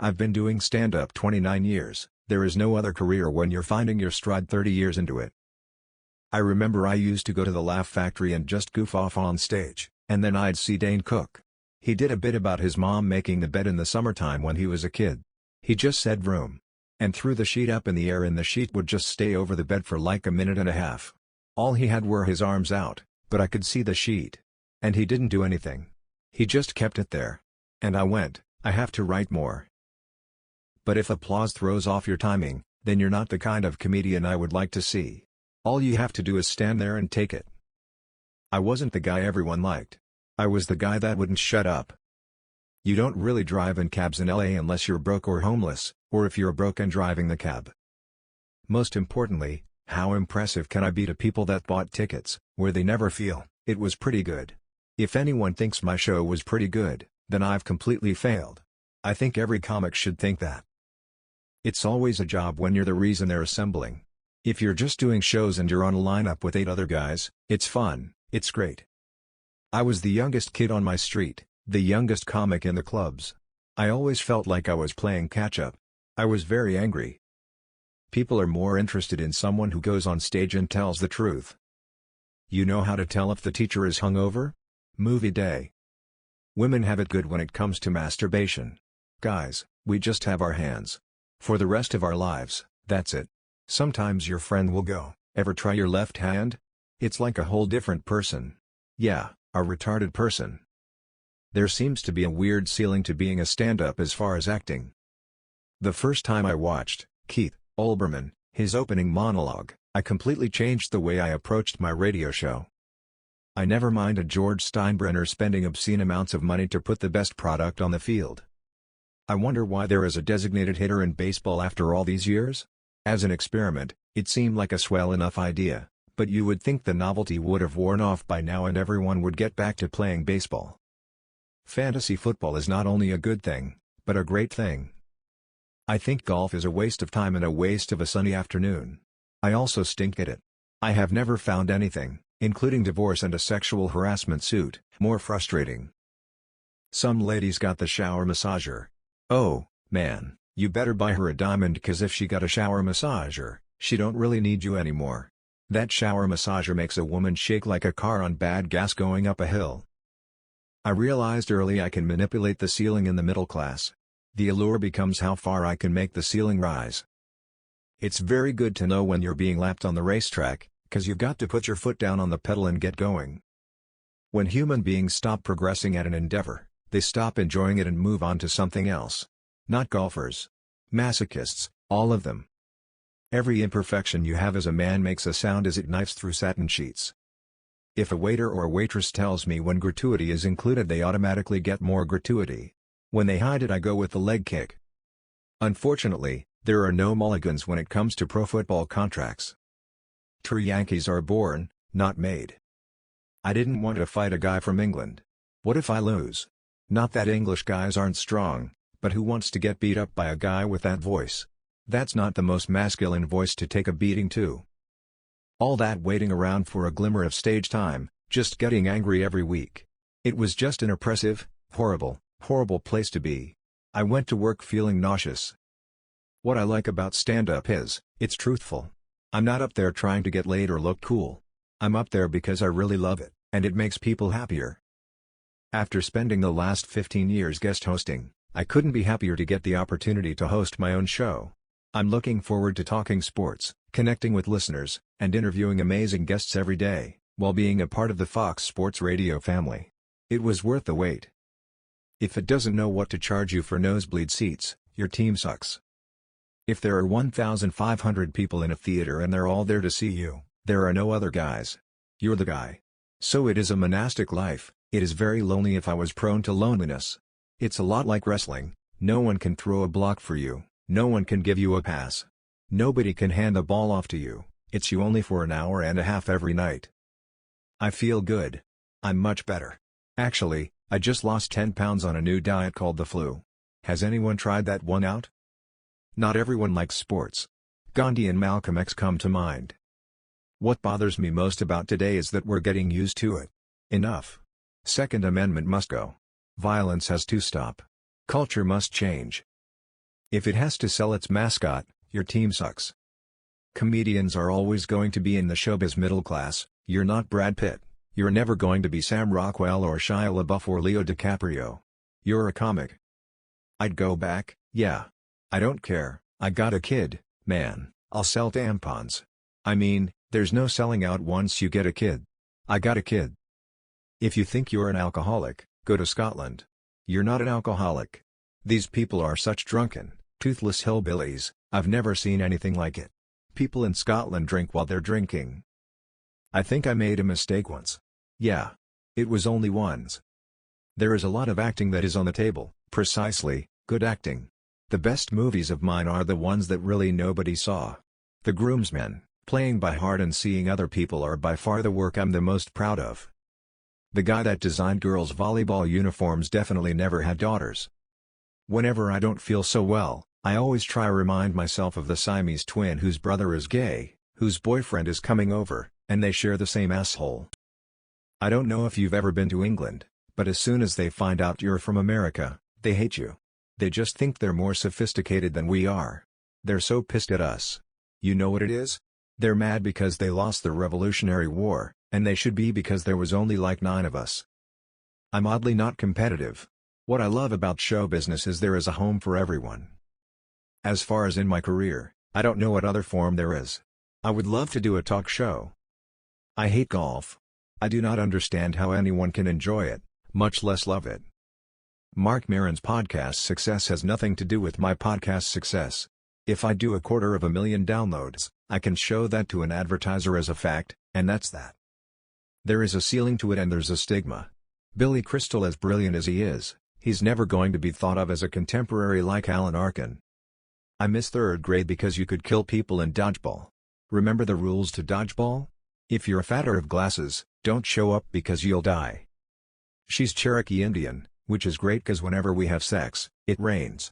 I've been doing stand-up 29 years, there is no other career when you're finding your stride 30 years into it. I remember I used to go to the Laugh Factory and just goof off on stage, and then I'd see Dane Cook. He did a bit about his mom making the bed in the summertime when he was a kid. He just said room, and threw the sheet up in the air and the sheet would just stay over the bed for like a minute and a half. All he had were his arms out, but I could see the sheet. And he didn't do anything. He just kept it there. And I went, I have to write more. But if applause throws off your timing, then you're not the kind of comedian I would like to see. All you have to do is stand there and take it. I wasn't the guy everyone liked. I was the guy that wouldn't shut up. You don't really drive in cabs in LA unless you're broke or homeless, or if you're broke and driving the cab. Most importantly, how impressive can I be to people that bought tickets, where they never feel, it was pretty good? If anyone thinks my show was pretty good, then I've completely failed. I think every comic should think that. It's always a job when you're the reason they're assembling. If you're just doing shows and you're on a lineup with 8 other guys, it's fun, it's great. I was the youngest kid on my street, the youngest comic in the clubs. I always felt like I was playing catch-up. I was very angry. People are more interested in someone who goes on stage and tells the truth. You know how to tell if the teacher is hungover? Movie day. Women have it good when it comes to masturbation. Guys, we just have our hands. For the rest of our lives, that's it. Sometimes your friend will go, ever try your left hand? It's like a whole different person. Yeah, a retarded person. There seems to be a weird ceiling to being a stand-up as far as acting. The first time I watched Keith Olbermann, his opening monologue, I completely changed the way I approached my radio show. I never minded George Steinbrenner spending obscene amounts of money to put the best product on the field. I wonder why there is a designated hitter in baseball after all these years? As an experiment, it seemed like a swell enough idea, but you would think the novelty would have worn off by now and everyone would get back to playing baseball. Fantasy football is not only a good thing, but a great thing. I think golf is a waste of time and a waste of a sunny afternoon. I also stink at it. I have never found anything, including divorce and a sexual harassment suit, more frustrating. Some ladies got the shower massager. Oh, man, you better buy her a diamond, 'cause if she got a shower massager, she don't really need you anymore. That shower massager makes a woman shake like a car on bad gas going up a hill. I realized early I can manipulate the ceiling in the middle class. The allure becomes how far I can make the ceiling rise. It's very good to know when you're being lapped on the racetrack, 'cause you've got to put your foot down on the pedal and get going. When human beings stop progressing at an endeavor, they stop enjoying it and move on to something else. Not golfers. Masochists, all of them. Every imperfection you have as a man makes a sound as it knifes through satin sheets. If a waiter or waitress tells me when gratuity is included, they automatically get more gratuity. When they hide it, I go with the leg kick. Unfortunately, there are no mulligans when it comes to pro football contracts. True Yankees are born, not made. I didn't want to fight a guy from England. What if I lose? Not that English guys aren't strong, but who wants to get beat up by a guy with that voice? That's not the most masculine voice to take a beating to. All that waiting around for a glimmer of stage time, just getting angry every week. It was just an oppressive, horrible, horrible place to be. I went to work feeling nauseous. What I like about stand-up is, it's truthful. I'm not up there trying to get laid or look cool. I'm up there because I really love it, and it makes people happier. After spending the last 15 years guest hosting, I couldn't be happier to get the opportunity to host my own show. I'm looking forward to talking sports, connecting with listeners, and interviewing amazing guests every day, while being a part of the Fox Sports Radio family. It was worth the wait. If it doesn't know what to charge you for nosebleed seats, your team sucks. If there are 1,500 people in a theater and they're all there to see you, there are no other guys. You're the guy. So it is a monastic life. It is very lonely if I was prone to loneliness. It's a lot like wrestling. No one can throw a block for you. No one can give you a pass. Nobody can hand the ball off to you. It's you only for an hour and a half every night. I feel good. I'm much better. Actually, I just lost 10 pounds on a new diet called the flu. Has anyone tried that one out? Not everyone likes sports. Gandhi and Malcolm X come to mind. What bothers me most about today is that we're getting used to it. Enough. Second Amendment must go. Violence has to stop. Culture must change. If it has to sell its mascot, your team sucks. Comedians are always going to be in the showbiz middle class. You're not Brad Pitt. You're never going to be Sam Rockwell or Shia LaBeouf or Leo DiCaprio. You're a comic. I'd go back, yeah. I don't care. I got a kid, man. I'll sell tampons. I mean, there's no selling out once you get a kid. I got a kid. If you think you're an alcoholic, go to Scotland. You're not an alcoholic. These people are such drunken, toothless hillbillies. I've never seen anything like it. People in Scotland drink while they're drinking. I think I made a mistake once. Yeah. It was only once. There is a lot of acting that is on the table, precisely, good acting. The best movies of mine are the ones that really nobody saw. The Groomsmen, Playing by Heart and Seeing Other People are by far the work I'm the most proud of. The guy that designed girls' volleyball uniforms definitely never had daughters. Whenever I don't feel so well, I always try to remind myself of the Siamese twin whose brother is gay, whose boyfriend is coming over, and they share the same asshole. I don't know if you've ever been to England, but as soon as they find out you're from America, they hate you. They just think they're more sophisticated than we are. They're so pissed at us. You know what it is? They're mad because they lost the Revolutionary War, and they should be because there was only like 9 of us. I'm oddly not competitive. What I love about show business is there is a home for everyone. As far as in my career, I don't know what other form there is. I would love to do a talk show. I hate golf. I do not understand how anyone can enjoy it, much less love it. Mark Maron's podcast success has nothing to do with my podcast success. If I do 250,000 downloads, I can show that to an advertiser as a fact, and that's that. There is a ceiling to it and there's a stigma. Billy Crystal, as brilliant as he is, he's never going to be thought of as a contemporary like Alan Arkin. I miss 3rd grade because you could kill people in dodgeball. Remember the rules to dodgeball? If you're fat or have glasses, don't show up because you'll die. She's Cherokee Indian, which is great cause whenever we have sex, it rains.